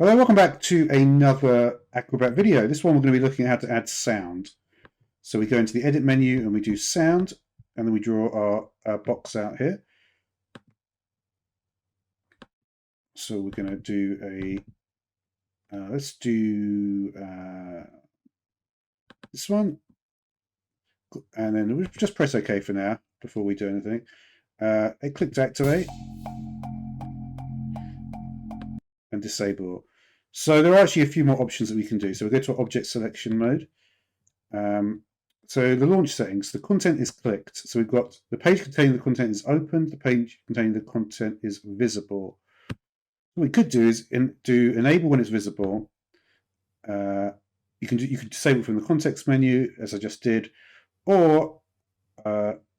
Hello, welcome back to another Acrobat video. This one we're going to be looking at how to add sound. So we go into the edit menu and we do sound, and then we draw our box out here. So we're going to do let's do this one. And then we'll just press OK for now before we do anything. Click to activate and disable. So there are actually a few more options that we can do. So we go to object selection mode. So the launch settings, the content is clicked. So we've got the page containing the content is open, the page containing the content is visible. What we could do is do enable when it's visible. You can disable from the context menu, as I just did, or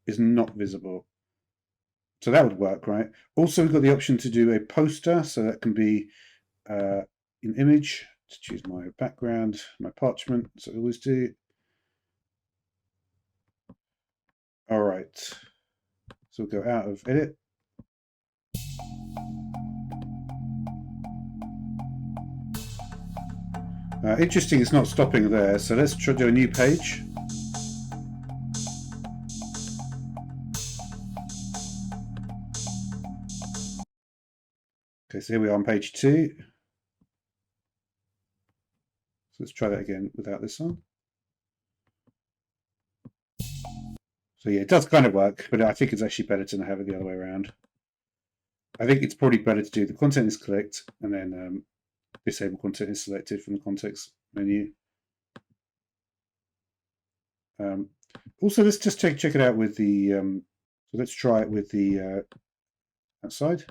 is not visible. So that would work, right? Also, we've got the option to do a poster, so that can be an image. To choose my background, my parchment, so I always do. All right, so we'll go out of edit. Interesting, it's not stopping there, so let's try to do a new page. Okay, so here we are on page 2. So let's try that again without this on. So yeah, it does kind of work, but I think it's actually better to have it the other way around. I think it's probably better to do the content is clicked and then disable content is selected from the context menu. Also, let's just check it out with the. So let's try it with the outside.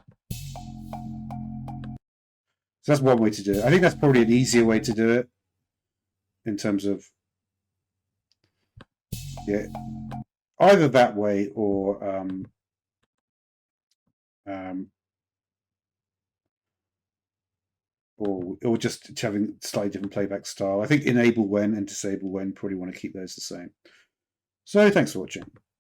So that's one way to do it. I think that's probably an easier way to do it in terms of either that way or just having slightly different playback style. I think enable when and disable when, probably want to keep those the same. So thanks for watching.